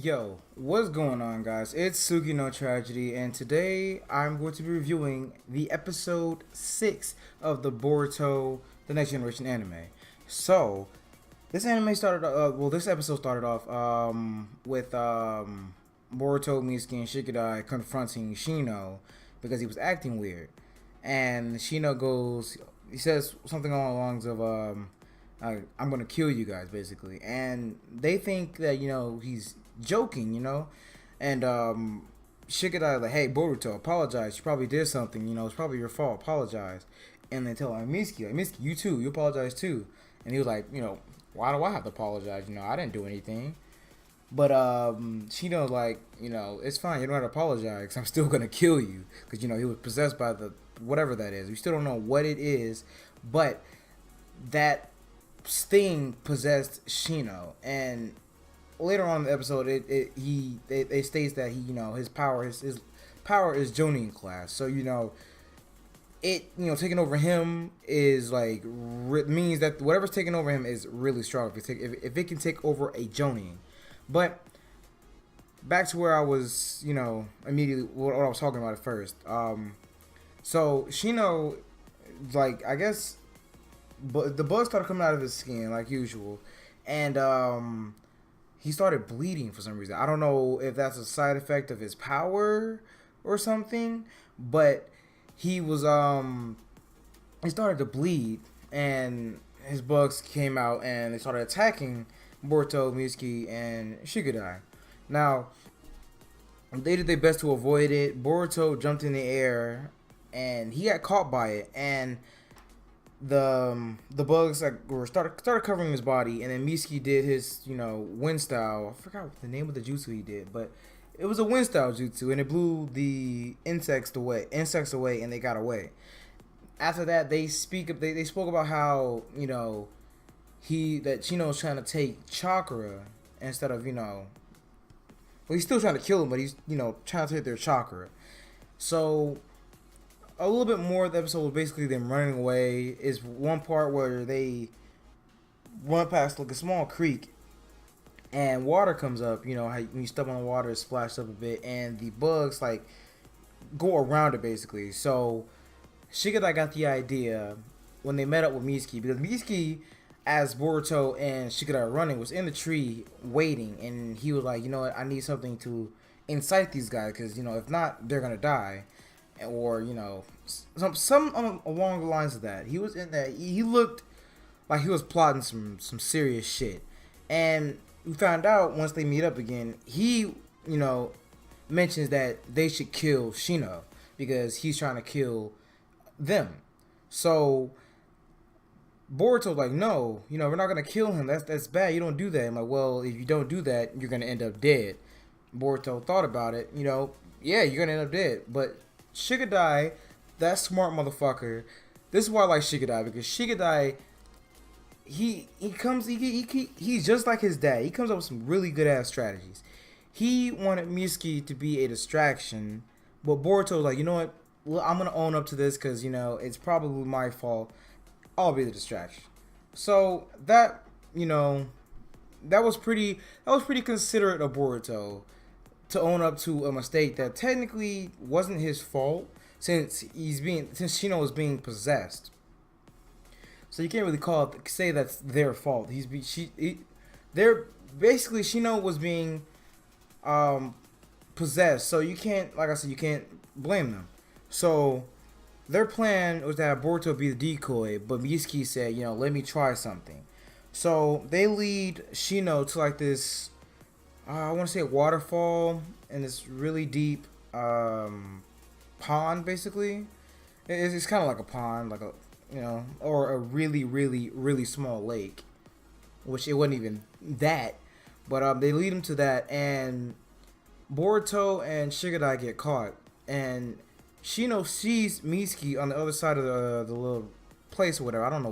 Yo, what's going on, guys? It's Sugi No Tragedy, and today I'm going to be reviewing the episode 6 of the Boruto The Next Generation anime. So, this anime started, this episode started off with Boruto, Mitsuki, and Shikadai confronting Shino because he was acting weird. And Shino he says something along the lines of, I'm gonna kill you guys, basically. And they think that, he's joking, and Shikadai like, hey, Boruto, apologize, you probably did something, it's probably your fault, apologize. And they tell him, Mitsuki, you too, you apologize too. And he was like, why do I have to apologize? I didn't do anything. But Shino's like, it's fine, you don't have to apologize, because I'm still gonna kill you, because he was possessed by the whatever that is. We still don't know what it is, but that Sting possessed Shino, and later on in the episode, they states that his power is Jonin class. So taking over him is like means that whatever's taking over him is really strong. If it can take over a Jonin, but back to where I was, immediately what I was talking about at first. So Shino, like, I guess. But the bug started coming out of his skin like usual, and he started bleeding for some reason. I don't know if that's a side effect of his power or something, but he started to bleed, and his bugs came out and they started attacking Boruto, Mitsuki, and Shikadai. Now, they did their best to avoid it. Boruto jumped in the air and he got caught by it, and the bugs started covering his body, and then Mitsuki did his wind style. I forgot what the name of the jutsu he did, but it was a wind style jutsu, and it blew the insects away, and they got away. After that, they spoke about how that Shino was trying to take chakra instead of well, he's still trying to kill him, but he's trying to take their chakra. So a little bit more of the episode was basically them running away. Is one part where they run past like a small creek, and water comes up. How when you step on the water, it splashes up a bit, and the bugs like go around it basically. So Shikadai got the idea when they met up with Mitsuki, because Mitsuki, as Boruto and Shikadai are running, was in the tree waiting, and he was like, you know what, I need something to incite these guys, because if not, they're gonna die. Or some along the lines of that. He was in there. He looked like he was plotting some serious shit, and we found out once they meet up again. He mentions that they should kill Shino because he's trying to kill them. So Boruto's like, no, we're not gonna kill him. That's bad. You don't do that. I'm like, well, if you don't do that, you're gonna end up dead. Boruto thought about it. Yeah, you're gonna end up dead, but Shikadai, that smart motherfucker. This is why I like Shikadai, because Shikadai, he's just like his dad. He comes up with some really good ass strategies. He wanted Mitsuki to be a distraction, but Boruto was like, you know what? Well, I'm gonna own up to this because it's probably my fault. I'll be the distraction. So that was pretty considerate of Boruto to own up to a mistake that technically wasn't his fault, since Shino was being possessed. So you can't really say that's their fault. They're basically, Shino was being possessed, so you can't, like I said, you can't blame them. So their plan was to have Boruto be the decoy, but Mitsuki said, let me try something. So they lead Shino to like this, I want to say a waterfall in this really deep pond, basically. It's kind of like a pond, like or a really, really, really small lake, which it wasn't even that. But they lead him to that, and Boruto and Shikadai get caught, and Shino sees Mitsuki on the other side of the little place or whatever. I don't know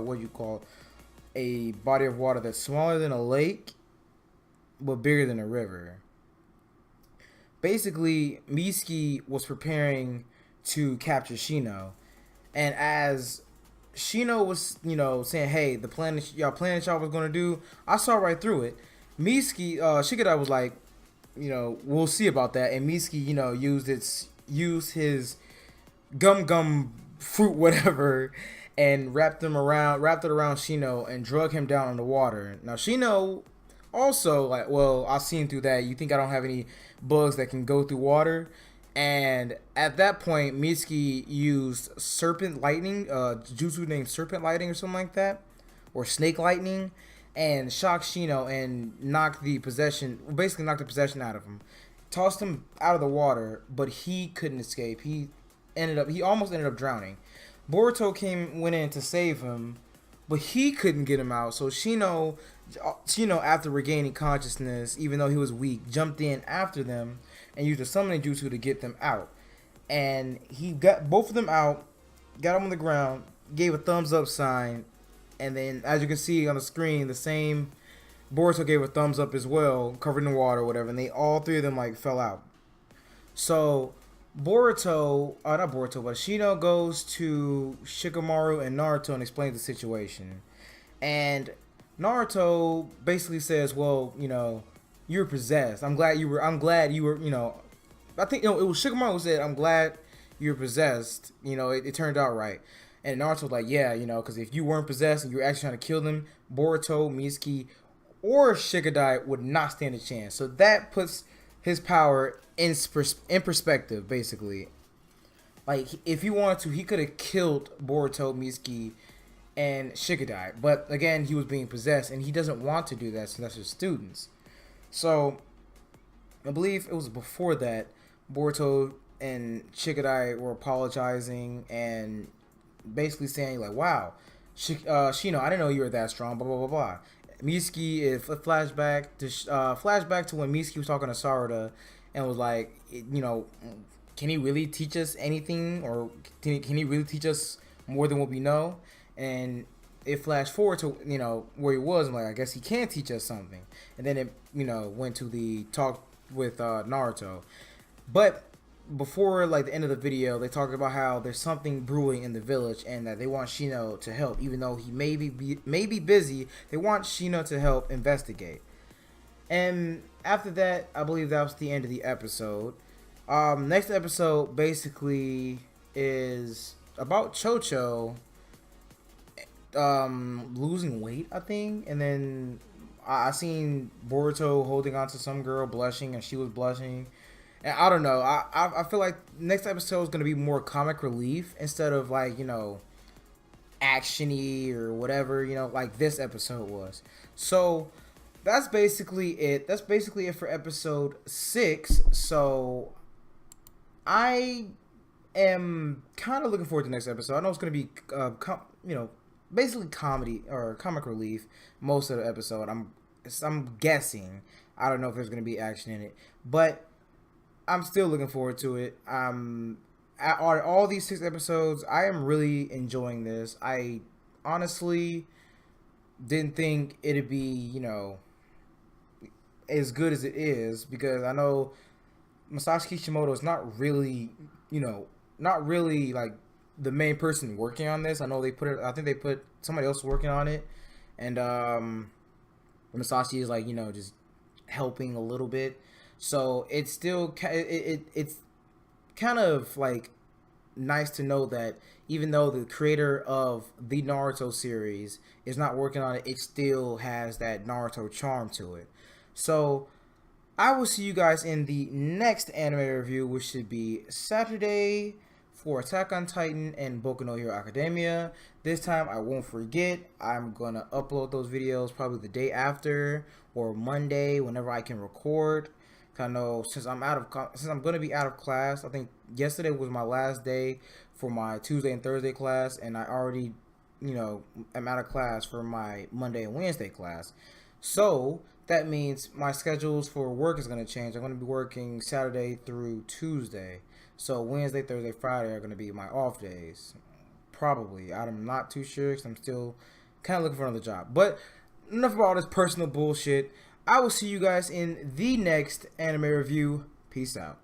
what you call a body of water that's smaller than a lake but bigger than a river. Basically, Mitsuki was preparing to capture Shino, and as Shino was, saying, "Hey, the plan that y'all was gonna do," I saw right through it. Mitsuki, Shikadai was like, we'll see about that. And Mitsuki, used his gum fruit whatever, and wrapped it around Shino and drug him down in the water. Now Shino also like, well, I've seen through that. You think I don't have any bugs that can go through water? And at that point, Mitsuki used serpent lightning, jutsu named serpent lightning or something like that, or snake lightning, and shocked Shino and basically knocked the possession out of him, tossed him out of the water, but he couldn't escape. He almost ended up drowning. Boruto went in to save him, but he couldn't get him out. So Shino, after regaining consciousness, even though he was weak, jumped in after them and used a summoning jutsu to get them out. And he got both of them out, got them on the ground, gave a thumbs up sign, and then as you can see on the screen, the same Boruto gave a thumbs up as well, covered in water or whatever, and all three of them like fell out. So not Boruto, but Shino goes to Shikamaru and Naruto and explains the situation. And Naruto basically says, well, you're possessed. I'm glad you were, I think, it was Shikamaru who said, I'm glad you're possessed. It turned out right. And Naruto was like, yeah, because if you weren't possessed and you were actually trying to kill them, Boruto, Mitsuki, or Shikadai would not stand a chance. So that puts his power in perspective, basically. Like, if he wanted to, he could have killed Boruto, Mitsuki, and Shikadai. But, again, he was being possessed, and he doesn't want to do that, so that's his students. So, I believe it was before that, Boruto and Shikadai were apologizing and basically saying, like, wow, Shino, I didn't know you were that strong, blah, blah, blah, blah. Mitsuki, flashback to when Mitsuki was talking to Sarada and was like, can he really teach us anything, or can he really teach us more than what we know? And it flashed forward to where he was. I'm like, I guess he can teach us something. And then it went to the talk with Naruto. But before like the end of the video, they talk about how there's something brewing in the village and that they want Shino to help, even though he may be busy. They want Shino to help investigate. And after that, I believe that was the end of the episode. Next episode basically is about Chocho losing weight, I think, and then I seen Boruto holding on to some girl blushing, and she was blushing. And I don't know. I feel like next episode is gonna be more comic relief instead of like actiony or whatever like this episode was. So that's basically it. That's basically it for episode 6. So I am kind of looking forward to the next episode. I know it's gonna be basically comedy or comic relief most of the episode. I'm guessing. I don't know if there's gonna be action in it, but I'm still looking forward to it. At all these 6 episodes, I am really enjoying this. I honestly didn't think it'd be, as good as it is, because I know Masashi Kishimoto is not really like the main person working on this. I know I think they put somebody else working on it, and Masashi is like, just helping a little bit. So it's still it's kind of like nice to know that even though the creator of the Naruto series is not working on it, it still has that Naruto charm to it. So I will see you guys in the next anime review, which should be Saturday for Attack on Titan and Boku no Hero Academia. This time I won't forget. I'm gonna upload those videos probably the day after or Monday, whenever I can record. I know since I'm gonna be out of class. I think yesterday was my last day for my Tuesday and Thursday class, and I already, am out of class for my Monday and Wednesday class. So that means my schedules for work is gonna change. I'm gonna be working Saturday through Tuesday. So Wednesday, Thursday, Friday are gonna be my off days. Probably. I'm not too sure because I'm still kind of looking for another job. But enough about all this personal bullshit. I will see you guys in the next anime review. Peace out.